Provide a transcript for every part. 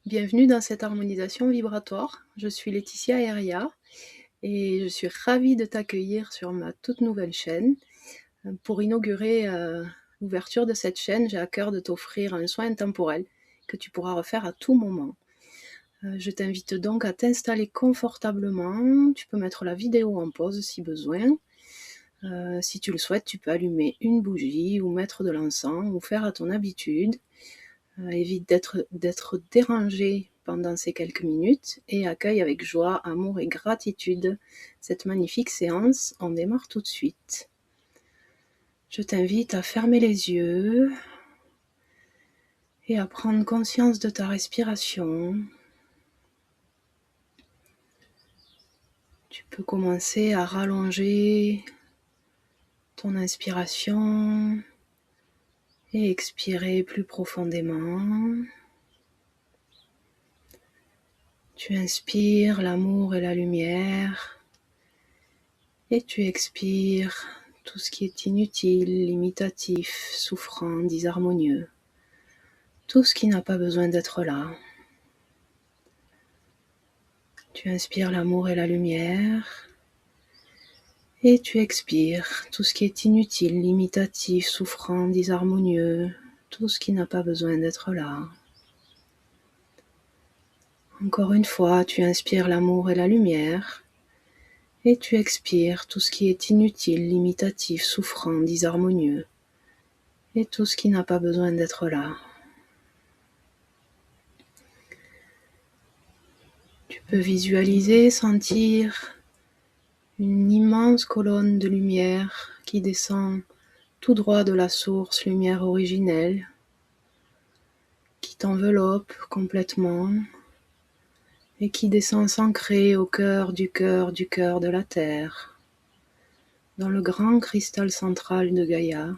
Bienvenue dans cette harmonisation vibratoire. Je suis Laetitia Heria et je suis ravie de t'accueillir sur ma toute nouvelle chaîne. Pour inaugurer l'ouverture de cette chaîne, j'ai à cœur de t'offrir un soin intemporel que tu pourras refaire à tout moment. Je t'invite donc à t'installer confortablement. Tu peux mettre la vidéo en pause si besoin. Si tu le souhaites, tu peux allumer une bougie ou mettre de l'encens ou faire à ton habitude. Évite d'être dérangé pendant ces quelques minutes et accueille avec joie, amour et gratitude cette magnifique séance. On démarre tout de suite. Je t'invite à fermer les yeux et à prendre conscience de ta respiration. Tu peux commencer à rallonger ton inspiration et expirer plus profondément. Tu inspires l'amour et la lumière et tu expires tout ce qui est inutile, limitatif, souffrant, disharmonieux. Tout ce qui n'a pas besoin d'être là. Tu inspires l'amour et la lumière et tu expires tout ce qui est inutile, limitatif, souffrant, disharmonieux. Tout ce qui n'a pas besoin d'être là. Encore une fois, tu inspires l'amour et la lumière et tu expires tout ce qui est inutile, limitatif, souffrant, disharmonieux et tout ce qui n'a pas besoin d'être là. Tu peux visualiser, sentir une immense colonne de lumière qui descend tout droit de la source lumière originelle, qui t'enveloppe complètement et qui descend s'ancrer au cœur de la Terre, dans le grand cristal central de Gaïa.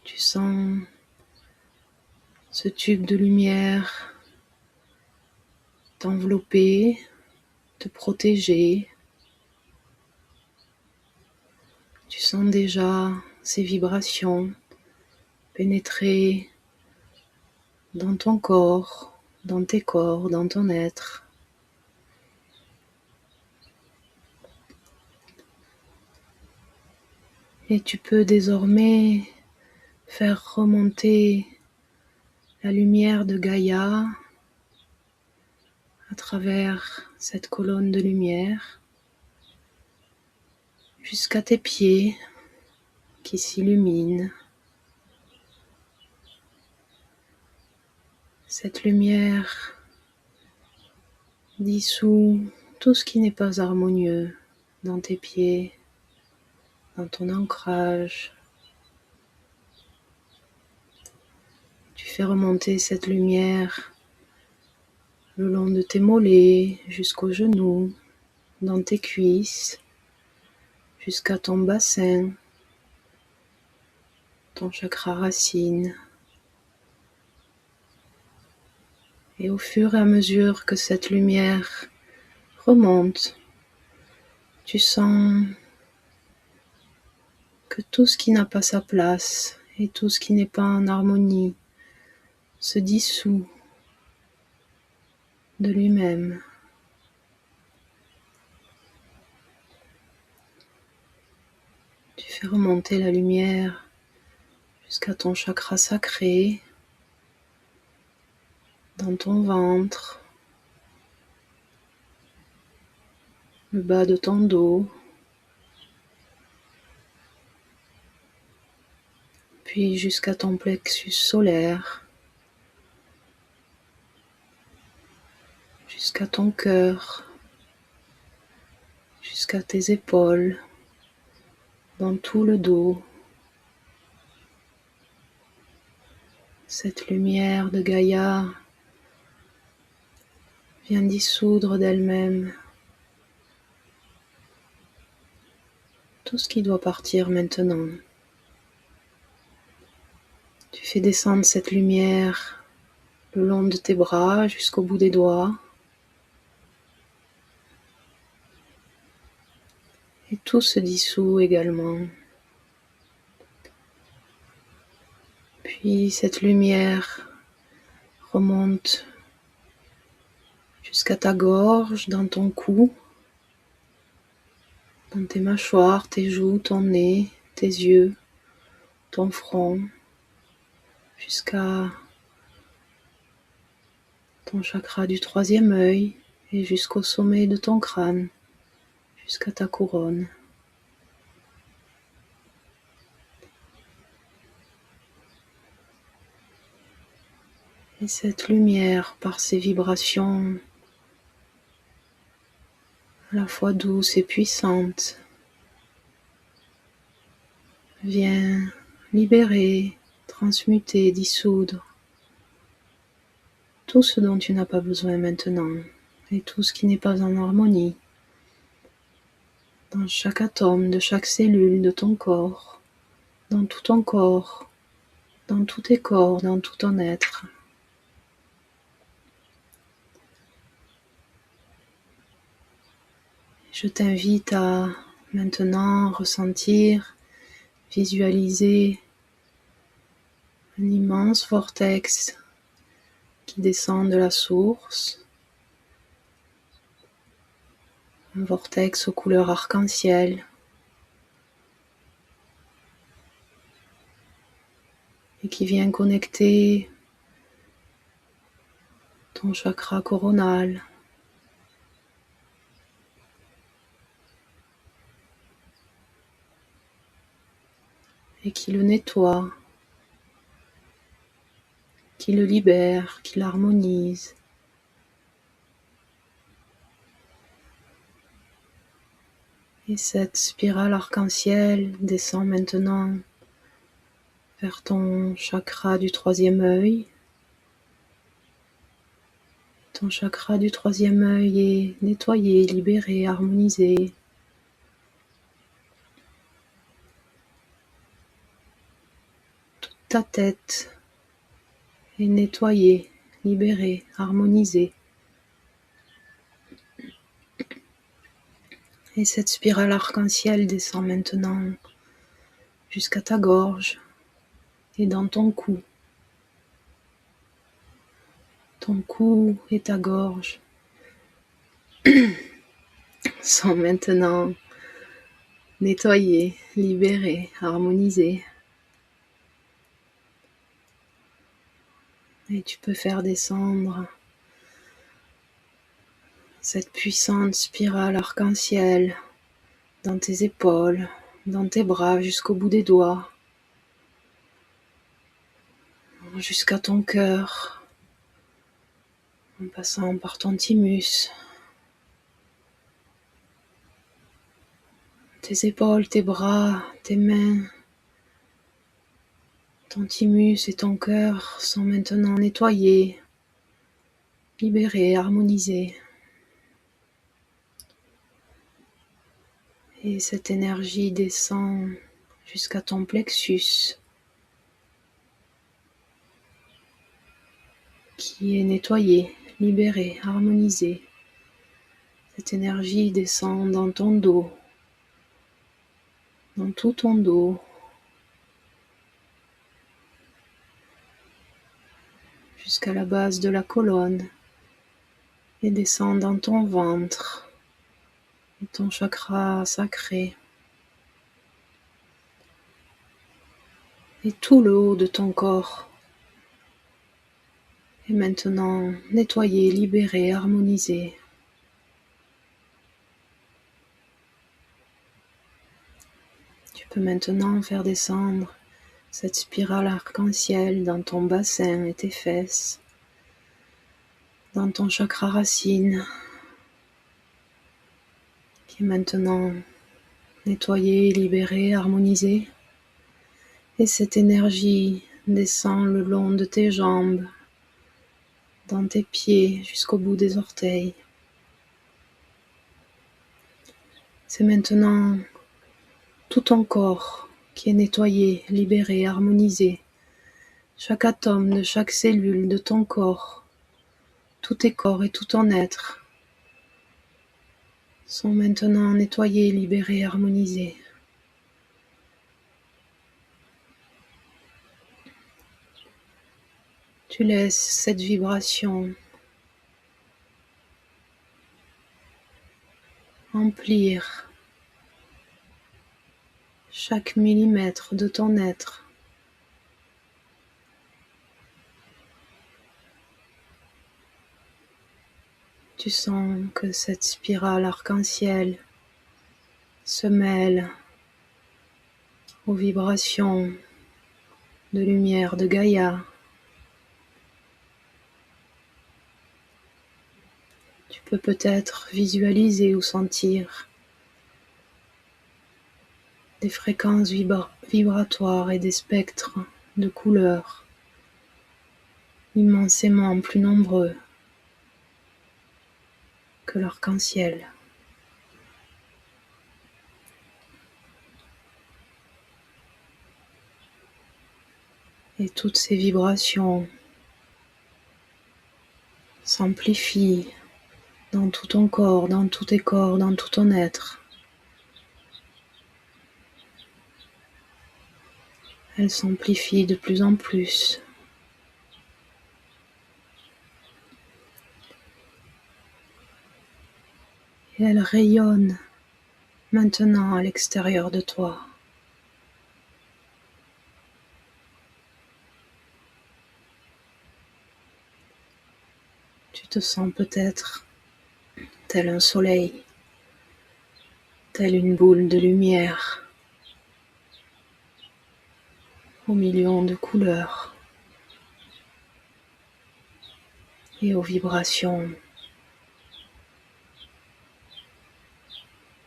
Tu sens ce tube de lumière t'envelopper, te protéger. Tu sens déjà ces vibrations pénétrer dans ton corps, dans tes corps, dans ton être. Et tu peux désormais faire remonter la lumière de Gaïa à travers cette colonne de lumière jusqu'à tes pieds qui s'illuminent. Cette lumière dissout tout ce qui n'est pas harmonieux dans tes pieds, dans ton ancrage. Tu fais remonter cette lumière le long de tes mollets, jusqu'aux genoux, dans tes cuisses, jusqu'à ton bassin, ton chakra racine. Et au fur et à mesure que cette lumière remonte, tu sens que tout ce qui n'a pas sa place et tout ce qui n'est pas en harmonie se dissout de lui-même. Tu fais remonter la lumière jusqu'à ton chakra sacré, dans ton ventre, le bas de ton dos, puis jusqu'à ton plexus solaire, jusqu'à ton cœur, jusqu'à tes épaules, dans tout le dos. Cette lumière de Gaïa vient dissoudre d'elle-même tout ce qui doit partir maintenant. Tu fais descendre cette lumière le long de tes bras jusqu'au bout des doigts. Et tout se dissout également. Puis cette lumière remonte jusqu'à ta gorge, dans ton cou, dans tes mâchoires, tes joues, ton nez, tes yeux, ton front, jusqu'à ton chakra du troisième œil et jusqu'au sommet de ton crâne, jusqu'à ta couronne. Et cette lumière, par ses vibrations à la fois douces et puissantes, vient libérer, transmuter, dissoudre tout ce dont tu n'as pas besoin maintenant et tout ce qui n'est pas en harmonie dans chaque atome de chaque cellule de ton corps, dans tout ton corps, dans tous tes corps, dans tout ton être. Je t'invite à maintenant ressentir, visualiser un immense vortex qui descend de la source, un vortex aux couleurs arc-en-ciel et qui vient connecter ton chakra coronal, et qui le nettoie, qui le libère, qui l'harmonise. Et cette spirale arc-en-ciel descend maintenant vers ton chakra du troisième œil. Ton chakra du troisième œil est nettoyé, libéré, harmonisé. Toute ta tête est nettoyée, libérée, harmonisée. Et cette spirale arc-en-ciel descend maintenant jusqu'à ta gorge et dans ton cou. Ton cou et ta gorge sont maintenant nettoyés, libérés, harmonisés. Et tu peux faire descendre cette puissante spirale arc-en-ciel dans tes épaules, dans tes bras, jusqu'au bout des doigts, jusqu'à ton cœur, en passant par ton thymus, tes épaules, tes bras, tes mains. Ton thymus et ton cœur sont maintenant nettoyés, libérés, harmonisés. Et cette énergie descend jusqu'à ton plexus, qui est nettoyé, libéré, harmonisé. Cette énergie descend dans ton dos, dans tout ton dos, jusqu'à la base de la colonne, et descend dans ton ventre et ton chakra sacré, et tout le haut de ton corps est maintenant nettoyé, libéré, harmonisé. Tu peux maintenant faire descendre cette spirale arc-en-ciel dans ton bassin et tes fesses, dans ton chakra racine, qui est maintenant nettoyé, libéré, harmonisé. Et cette énergie descend le long de tes jambes, dans tes pieds, jusqu'au bout des orteils. C'est maintenant tout ton corps qui est nettoyé, libéré, harmonisé. Chaque atome de chaque cellule de ton corps, tous tes corps et tout ton être sont maintenant nettoyés, libérés, harmonisés. Tu Tu laisses cette vibration remplir chaque millimètre de ton être. Tu sens que cette spirale arc-en-ciel se mêle aux vibrations de lumière de Gaïa. Tu peux peut-être visualiser ou sentir des fréquences vibratoires et des spectres de couleurs immensément plus nombreux que l'arc-en-ciel. Et toutes ces vibrations s'amplifient dans tout ton corps, dans tous tes corps, dans tout ton être. Elles s'amplifient de plus en plus. Et elles rayonnent maintenant à l'extérieur de toi. Tu te sens peut-être tel un soleil, telle une boule de lumière, aux millions de couleurs et aux vibrations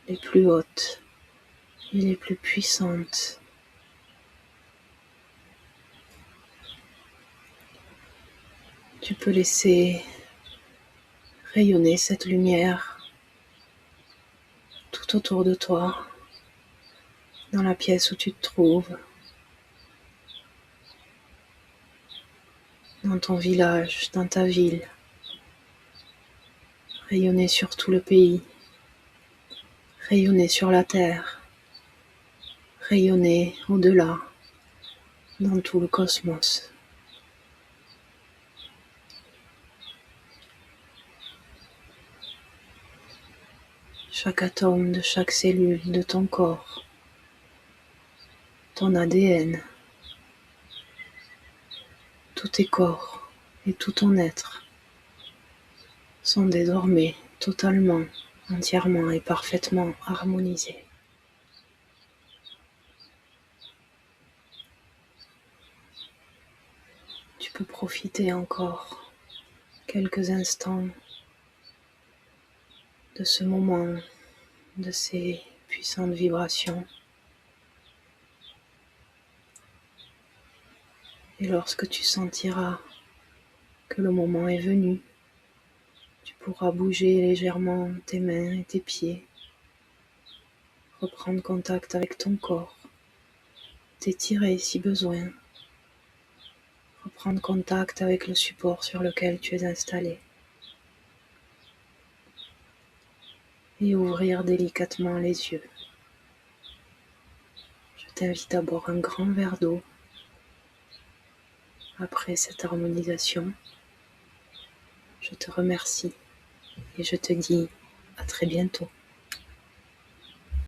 les plus hautes et les plus puissantes. Tu peux laisser rayonner cette lumière tout autour de toi, dans la pièce où tu te trouves, dans ton village, dans ta ville, rayonner sur tout le pays, rayonner sur la terre, rayonner au-delà, dans tout le cosmos. Chaque atome de chaque cellule de ton corps, ton ADN, tous tes corps et tout ton être sont désormais totalement, entièrement et parfaitement harmonisés. Tu peux profiter encore quelques instants de ce moment, de ces puissantes vibrations. Et lorsque tu sentiras que le moment est venu, tu pourras bouger légèrement tes mains et tes pieds, reprendre contact avec ton corps, t'étirer si besoin, reprendre contact avec le support sur lequel tu es installé et ouvrir délicatement les yeux. Je t'invite à boire un grand verre d'eau après cette harmonisation. Je te remercie et je te dis à très bientôt.